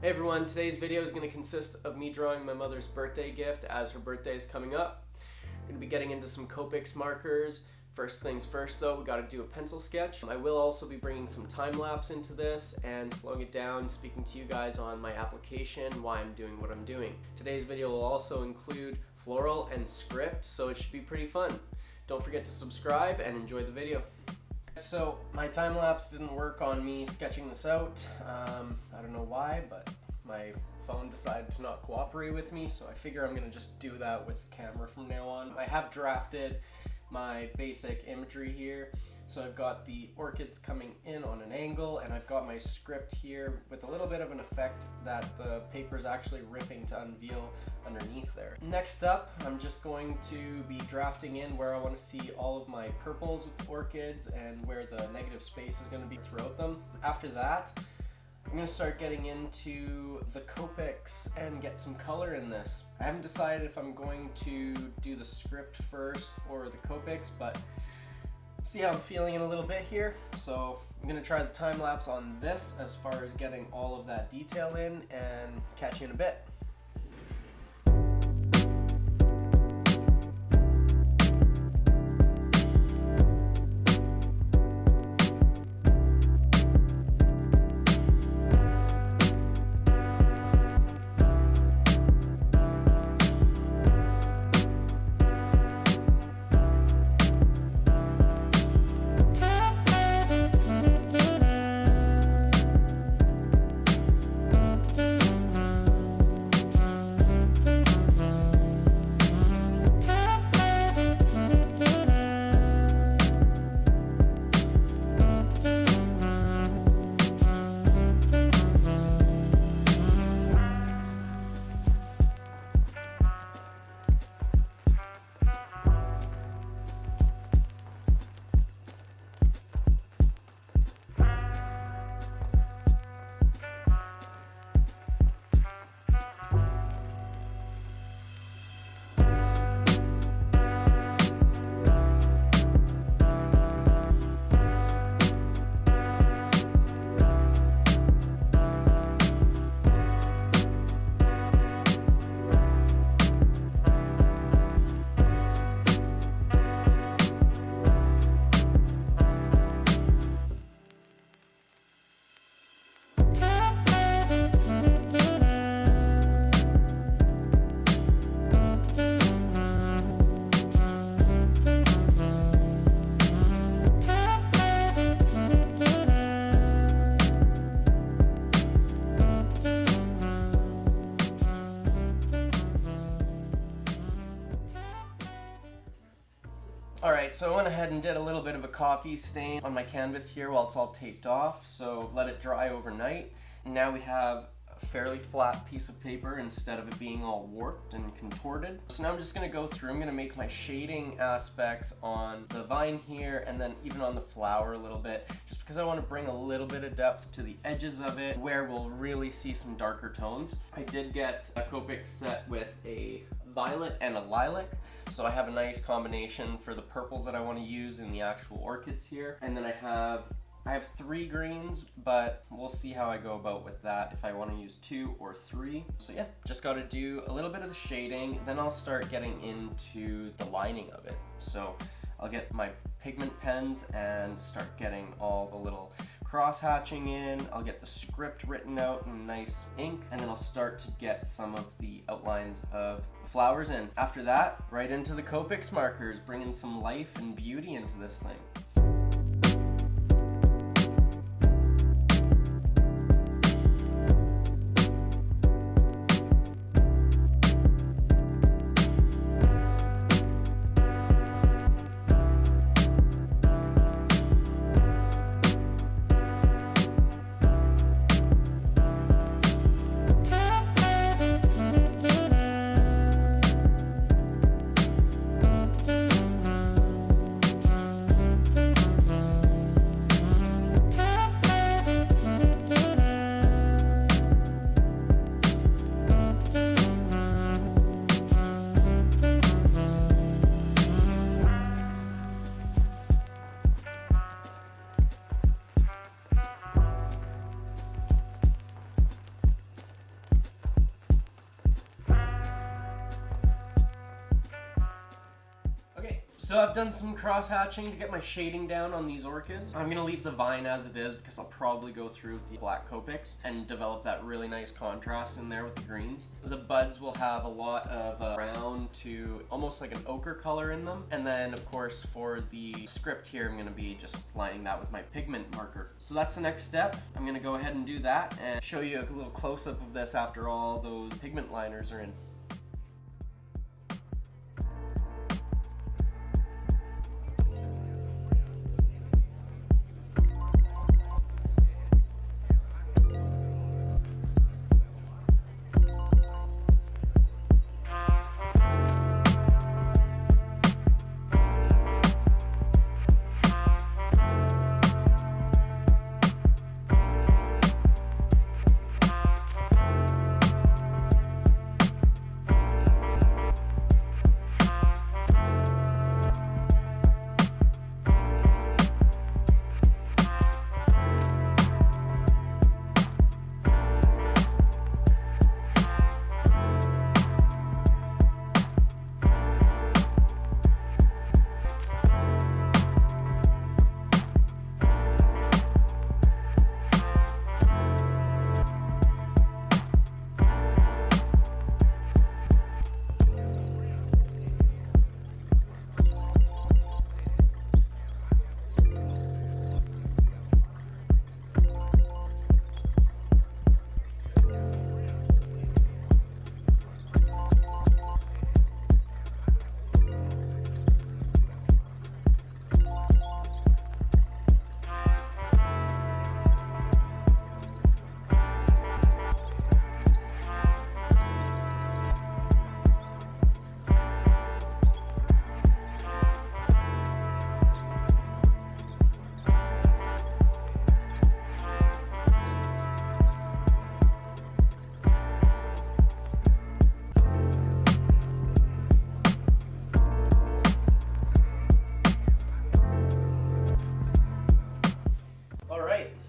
Hey everyone, today's video is going to consist of me drawing my mother's birthday gift as her birthday is coming up. I'm going to be getting into some Copics markers. First things first though, we got to do a pencil sketch. I will also be bringing some time lapse into this and slowing it down, speaking to you guys on my application, why I'm doing what I'm doing. Today's video will also include floral and script, so it should be pretty fun. Don't forget to subscribe and enjoy the video. So my time lapse didn't work on me sketching this out. I don't know why, but my phone decided to not cooperate with me, so I figure I'm gonna just do that with the camera from now on. I have drafted my basic imagery here. So I've got the orchids coming in on an angle, and I've got my script here with a little bit of an effect that the paper's actually ripping to unveil underneath there. Next up, I'm just going to be drafting in where I want to see all of my purples with the orchids and where the negative space is going to be throughout them. After that, I'm going to start getting into the Copics and get some color in this. I haven't decided if I'm going to do the script first or the Copics, but see how I'm feeling in a little bit here. So I'm going to try the time lapse on this as far as getting all of that detail in, and catch you in a bit. Alright, so I went ahead and did a little bit of a coffee stain on my canvas here while it's all taped off, so let it dry overnight. And now we have a fairly flat piece of paper instead of it being all warped and contorted. So now I'm just going to go through, I'm going to make my shading aspects on the vine here and then even on the flower a little bit, just because I want to bring a little bit of depth to the edges of it where we'll really see some darker tones. I did get a Copic set with a violet and a lilac, so I have a nice combination for the purples that I want to use in the actual orchids here. And then I have 3 greens, but we'll see how I go about with that, if I want to use 2 or 3. So yeah, just got to do a little bit of the shading, then I'll start getting into the lining of it. So I'll get my pigment pens and start getting all the little cross hatching in. I'll get the script written out in nice ink, and then I'll start to get some of the outlines of the flowers in. After that, right into the Copics markers, bringing some life and beauty into this thing. So I've done some cross hatching to get my shading down on these orchids. I'm gonna leave the vine as it is because I'll probably go through with the black copics and develop that really nice contrast in there with the greens. The buds will have a lot of brown to almost like an ochre color in them. And then of course for the script here, I'm gonna be just lining that with my pigment marker. So that's the next step. I'm gonna go ahead and do that and show you a little close-up of this after all those pigment liners are in.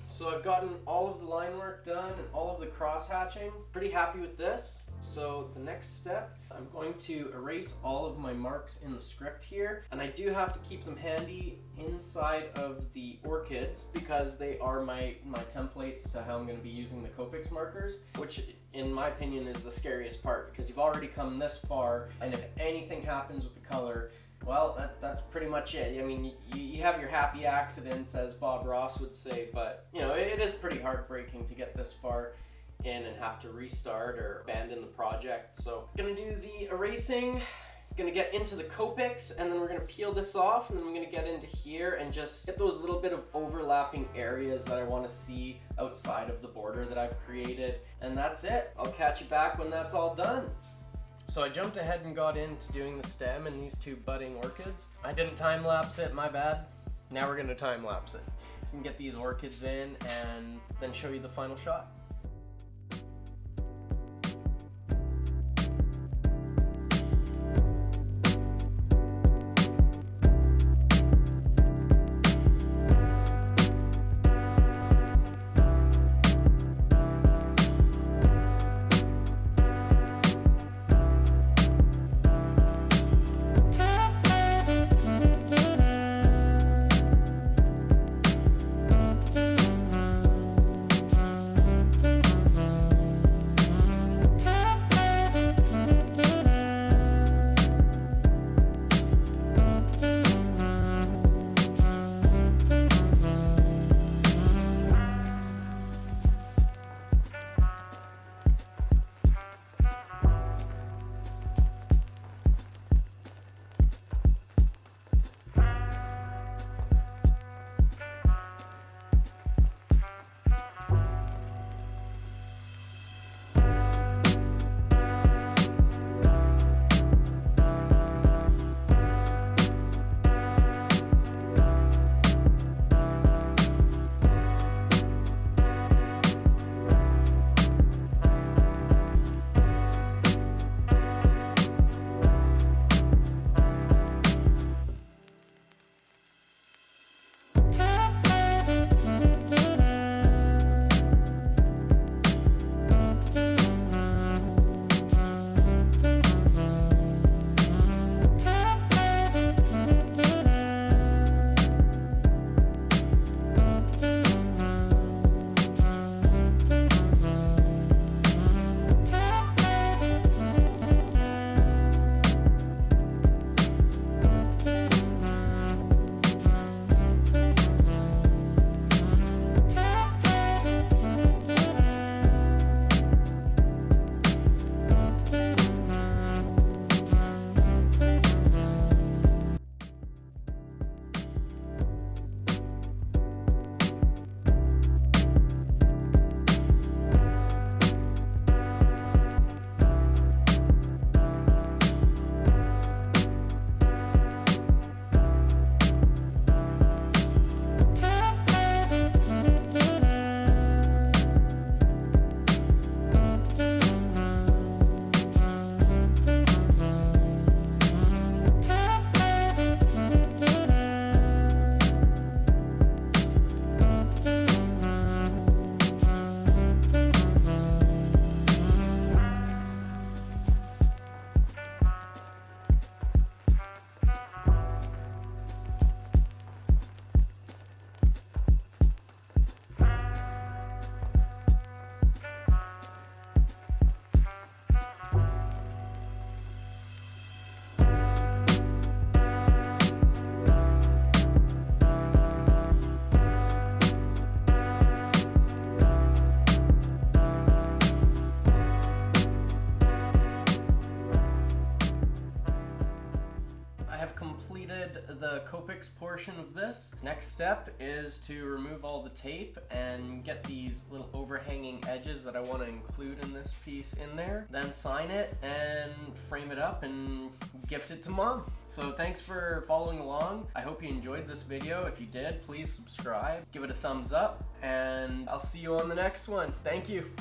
So I've gotten all of the line work done and all of the cross hatching. Pretty happy with this. So the next step, I'm going to erase all of my marks in the script here. And I do have to keep them handy inside of the orchids because they are my templates to how I'm going to be using the Copics markers, which in my opinion is the scariest part because you've already come this far, and if anything happens with the color, well, that's pretty much it. I mean, you have your happy accidents, as Bob Ross would say, but you know, it is pretty heartbreaking to get this far in and have to restart or abandon the project. So I'm gonna do the erasing, gonna get into the Copics, and then we're gonna peel this off, and then I'm gonna get into here and just get those little bit of overlapping areas that I wanna see outside of the border that I've created. And that's it. I'll catch you back when that's all done. So I jumped ahead and got into doing the stem and these two budding orchids. I didn't time lapse it, my bad. Now we're gonna time lapse it. We can get these orchids in and then show you the final shot. this. Next step is to remove all the tape and get these little overhanging edges that I want to include in this piece in there. Then sign it and frame it up and gift it to Mom. So thanks for following along. I hope you enjoyed this video. If you did, please subscribe, give it a thumbs up, and I'll see you on the next one. Thank you.